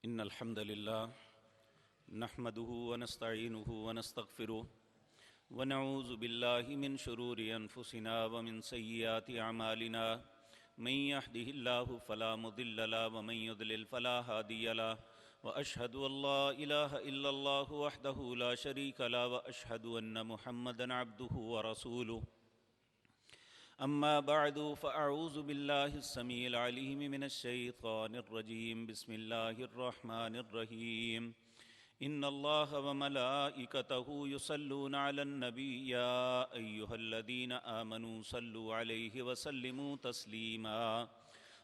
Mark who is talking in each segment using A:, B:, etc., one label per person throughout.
A: إن الحمد لله نحمده ونستعينه ونستغفره ونعوذ بالله من شرور أنفسنا ومن سيئات أعمالنا من يهده الله فلا مضل له ومن يضلل فلا هادي له وأشهد أن لا إله إلا الله وحده لا شريك له وأشهد أن محمدا عبده ورسوله أما بعد فأعوذ بالله السميع العليم من الشيطان الرجيم بسم الله الرحمن الرحيم إن الله وملائكته يصلون على النبي يا أيها الذين آمنوا صلوا عليه وسلموا تسليما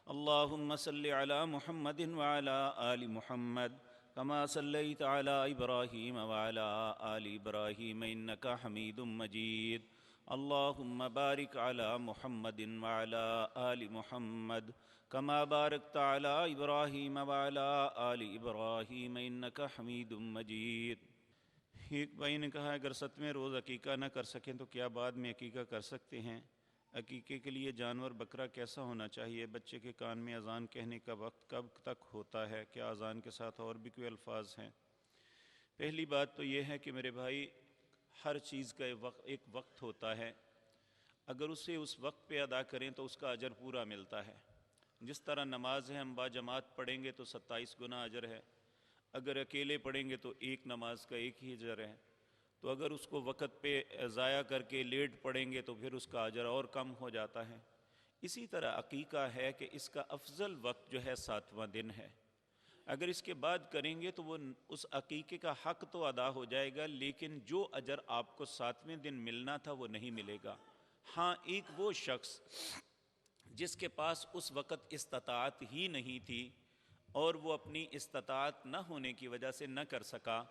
A: اللهم صل على محمد وعلى آل محمد كما صليت على إبراهيم وعلى آل إبراهيم إنك حميد مجيد اللهم بارك على محمد وعلى آل محمد كما باركت على إبراهيم وعلى آل إبراهيم إنك حميد مجيد۔ ایک بھائی نے کہا اگر 7ویں روز عقیقہ نہ کر سکیں تو کیا بعد میں عقیقہ کر سکتے ہیں؟ عقیقے کے لیے جانور بکرا کیسا ہونا چاہیے؟ بچے کے کان میں اذان کہنے کا وقت کب تک ہوتا ہے؟ کیا اذان کے ساتھ اور بھی کوئی الفاظ ہیں؟ پہلی بات تو یہ ہے کہ میرے بھائی ہر چیز کا ایک وقت ہوتا ہے، اگر اسے اس وقت پہ ادا کریں تو اس کا اجر پورا ملتا ہے۔ جس طرح نماز ہے ہم با جماعت پڑھیں گے تو 27 گنا اجر ہے، اگر اکیلے پڑھیں گے تو ایک نماز کا ایک ہی اجر ہے، تو اگر اس کو وقت پہ ضائع کر کے لیٹ پڑھیں گے تو پھر اس کا اجر اور کم ہو جاتا ہے۔ اسی طرح عقیقہ ہے کہ اس کا افضل وقت جو ہے 7واں دن ہے، اگر اس کے بعد کریں گے تو وہ اس عقیقے کا حق تو ادا ہو جائے گا، لیکن جو اجر آپ کو 7ویں دن ملنا تھا وہ نہیں ملے گا۔ ہاں، ایک وہ شخص جس کے پاس اس وقت استطاعت ہی نہیں تھی اور وہ اپنی استطاعت نہ ہونے کی وجہ سے نہ کر سکا،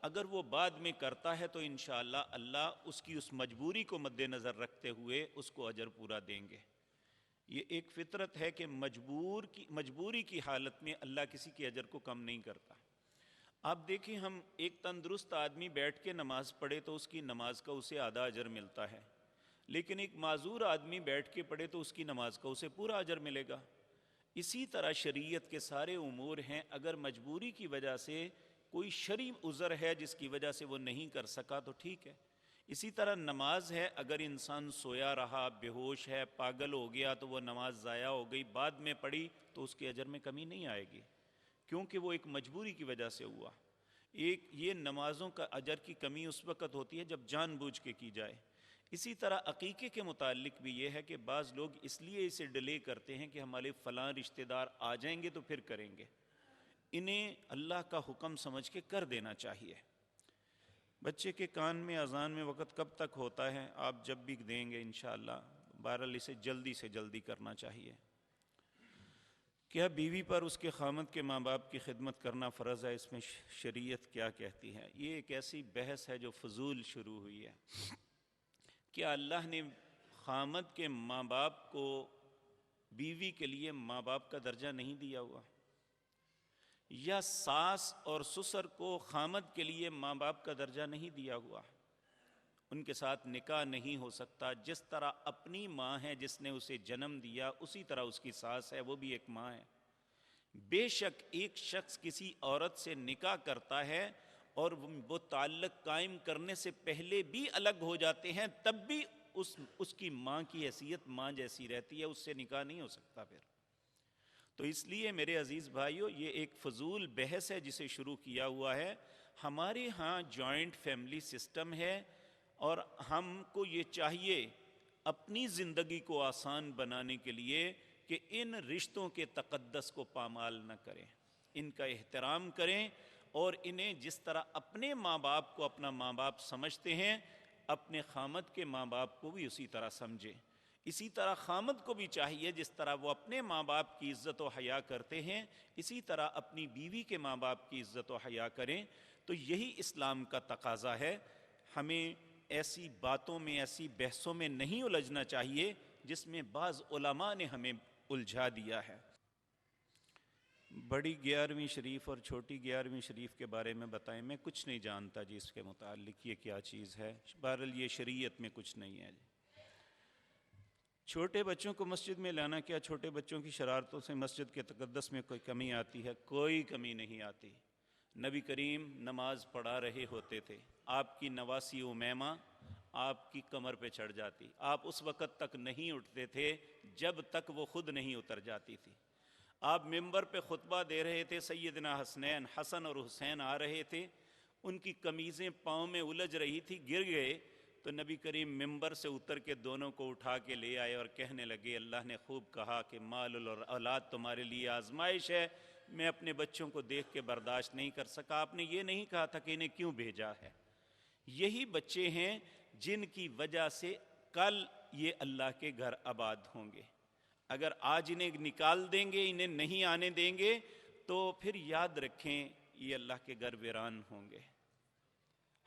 A: اگر وہ بعد میں کرتا ہے تو انشاءاللہ اللہ اس کی اس مجبوری کو مد نظر رکھتے ہوئے اس کو اجر پورا دیں گے۔ یہ ایک فطرت ہے کہ مجبوری کی حالت میں اللہ کسی کے اجر کو کم نہیں کرتا۔ آپ دیکھیں، ہم ایک تندرست آدمی بیٹھ کے نماز پڑھے تو اس کی نماز کا اسے آدھا اجر ملتا ہے، لیکن ایک معذور آدمی بیٹھ کے پڑھے تو اس کی نماز کا اسے پورا اجر ملے گا۔ اسی طرح شریعت کے سارے امور ہیں، اگر مجبوری کی وجہ سے کوئی شرعی عذر ہے جس کی وجہ سے وہ نہیں کر سکا تو ٹھیک ہے۔ اسی طرح نماز ہے، اگر انسان سویا رہا، بے ہوش ہے، پاگل ہو گیا تو وہ نماز ضائع ہو گئی، بعد میں پڑھی تو اس کے اجر میں کمی نہیں آئے گی، کیونکہ وہ ایک مجبوری کی وجہ سے ہوا۔ یہ نمازوں کا اجر کی کمی اس وقت ہوتی ہے جب جان بوجھ کے کی جائے۔ اسی طرح عقیقے کے متعلق بھی یہ ہے کہ بعض لوگ اس لیے اسے ڈیلے کرتے ہیں کہ ہمارے فلاں رشتہ دار آ جائیں گے تو پھر کریں گے۔ انہیں اللہ کا حکم سمجھ کے کر دینا چاہیے۔ بچے کے کان میں اذان میں وقت کب تک ہوتا ہے؟ آپ جب بھی دیں گے انشاءاللہ، بہرحال اسے جلدی سے جلدی کرنا چاہیے۔ کیا بیوی پر اس کے خامند کے ماں باپ کی خدمت کرنا فرض ہے؟ اس میں شریعت کیا کہتی ہے؟ یہ ایک ایسی بحث ہے جو فضول شروع ہوئی ہے۔ کیا اللہ نے خامند کے ماں باپ کو بیوی کے لیے ماں باپ کا درجہ نہیں دیا ہوا؟ یا ساس اور سسر کو خامد کے لیے ماں باپ کا درجہ نہیں دیا ہوا؟ ان کے ساتھ نکاح نہیں ہو سکتا۔ جس طرح اپنی ماں ہے جس نے اسے جنم دیا، اسی طرح اس کی ساس ہے، وہ بھی ایک ماں ہے۔ بے شک ایک شخص کسی عورت سے نکاح کرتا ہے اور وہ تعلق قائم کرنے سے پہلے بھی الگ ہو جاتے ہیں، تب بھی اس کی ماں کی حیثیت ماں جیسی رہتی ہے، اس سے نکاح نہیں ہو سکتا پھر۔ تو اس لیے میرے عزیز بھائیو، یہ ایک فضول بحث ہے جسے شروع کیا ہوا ہے۔ ہمارے ہاں جوائنٹ فیملی سسٹم ہے اور ہم کو یہ چاہیے اپنی زندگی کو آسان بنانے کے لیے کہ ان رشتوں کے تقدس کو پامال نہ کریں، ان کا احترام کریں، اور انہیں جس طرح اپنے ماں باپ کو اپنا ماں باپ سمجھتے ہیں، اپنے خامد کے ماں باپ کو بھی اسی طرح سمجھیں۔ اسی طرح خامد کو بھی چاہیے جس طرح وہ اپنے ماں باپ کی عزت و حیا کرتے ہیں، اسی طرح اپنی بیوی کے ماں باپ کی عزت و حیا کریں۔ تو یہی اسلام کا تقاضا ہے۔ ہمیں ایسی باتوں میں، ایسی بحثوں میں نہیں الجھنا چاہیے جس میں بعض علماء نے ہمیں الجھا دیا ہے۔ بڑی 11ویں شریف اور چھوٹی 11ویں شریف کے بارے میں بتائیں۔ میں کچھ نہیں جانتا جی اس کے متعلق، یہ کیا چیز ہے؟ بہرحال یہ شریعت میں کچھ نہیں ہے جی۔ چھوٹے بچوں کو مسجد میں لانا، کیا چھوٹے بچوں کی شرارتوں سے مسجد کے تقدس میں کوئی کمی آتی ہے؟ کوئی کمی نہیں آتی۔ نبی کریم نماز پڑھا رہے ہوتے تھے، آپ کی نواسی امیمہ آپ کی کمر پہ چڑھ جاتی، آپ اس وقت تک نہیں اٹھتے تھے جب تک وہ خود نہیں اتر جاتی تھی۔ آپ ممبر پہ خطبہ دے رہے تھے، سیدنا حسنین، حسن اور حسین آ رہے تھے، ان کی قمیضیں پاؤں میں الجھ رہی تھی، گر گئے تو نبی کریم ممبر سے اتر کے دونوں کو اٹھا کے لے آئے اور کہنے لگے، اللہ نے خوب کہا کہ مال اور اولاد تمہارے لیے آزمائش ہے، میں اپنے بچوں کو دیکھ کے برداشت نہیں کر سکا۔ آپ نے یہ نہیں کہا تھا کہ انہیں کیوں بھیجا ہے۔ یہی بچے ہیں جن کی وجہ سے کل یہ اللہ کے گھر آباد ہوں گے۔ اگر آج انہیں نکال دیں گے، انہیں نہیں آنے دیں گے، تو پھر یاد رکھیں یہ اللہ کے گھر ویران ہوں گے۔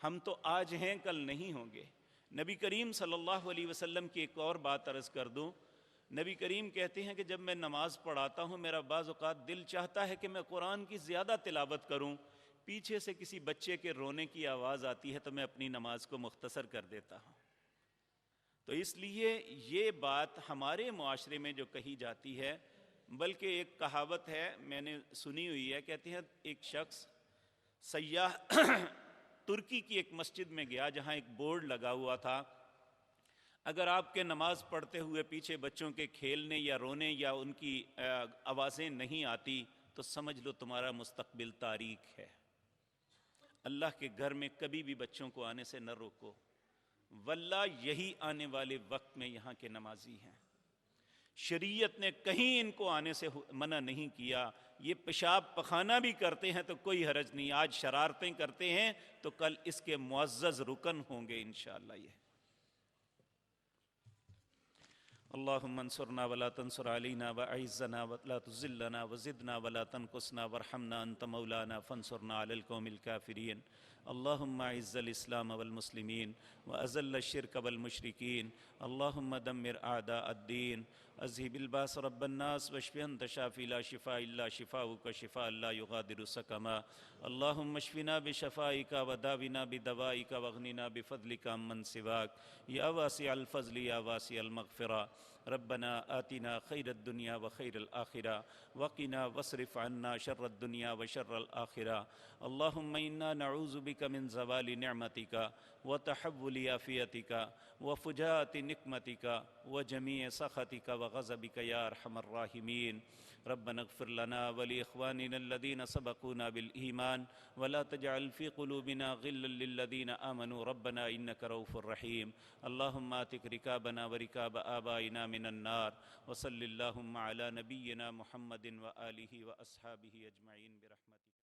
A: ہم تو آج ہیں، کل نہیں ہوں گے۔ نبی کریم صلی اللہ علیہ وسلم کی ایک اور بات عرض کر دوں۔ نبی کریم کہتے ہیں کہ جب میں نماز پڑھاتا ہوں، میرا بعض اوقات دل چاہتا ہے کہ میں قرآن کی زیادہ تلاوت کروں، پیچھے سے کسی بچے کے رونے کی آواز آتی ہے تو میں اپنی نماز کو مختصر کر دیتا ہوں۔ تو اس لیے یہ بات ہمارے معاشرے میں جو کہی جاتی ہے، بلکہ ایک کہاوت ہے میں نے سنی ہوئی ہے، کہتے ہیں ایک شخص سیاح ترکی کی ایک مسجد میں گیا جہاں ایک بورڈ لگا ہوا تھا، اگر آپ کے نماز پڑھتے ہوئے پیچھے بچوں کے کھیلنے یا رونے یا ان کی آوازیں نہیں آتی تو سمجھ لو تمہارا مستقبل تاریک ہے۔ اللہ کے گھر میں کبھی بھی بچوں کو آنے سے نہ روکو، واللہ یہی آنے والے وقت میں یہاں کے نمازی ہیں۔ شریعت نے کہیں ان کو آنے سے منع نہیں کیا۔ یہ پیشاب پخانہ بھی کرتے ہیں تو کوئی حرج نہیں، آج شرارتیں کرتے ہیں تو کل اس کے معزز رکن ہوں گے انشاءاللہ۔ یہ اللہم انصرنا ولا تنصر علینا واعزنا ولا تذلنا وزدنا ولا تنقصنا وارحمنا انت مولانا فانصرنا علی القوم الکافرین۔ اللہم اعز الاسلام والمسلمین واذل الشرک والمشرکین۔ اللہم دمر اعداء الدین، اذہب الباس رب الناس واشف انت شافی لا شفاء الا شفاؤک شفاء لا یغادر سقما۔ اللہم اشفنا بشفائک وداونا بدوائک واغننا بفضلک عمن سواک، یا واسع الفضل یا واسع المغفرہ۔ ربنا آتنا خیر الدنیا وخیر الآخرہ وقنا واصرف عنا شر الدنیا وشر الآخرہ۔ اللہم انا نعوذ بک من زوال نعمتک وتحول عافیتک وفجاءۃ نقمتک وجمیع سخطک وغضبک یا ارحم الراحمین۔ ربنا اغفر لنا ولإخواننا الذين سبقونا بالإيمان ولا تجعل في قلوبنا غلا للذين آمنوا ربنا إنك رؤوف رحيم۔ اللهم آتك ركابنا وركاب آبائنا من النار، وصل اللهم على نبينا محمد وآله وأصحابه أجمعين برحمتك۔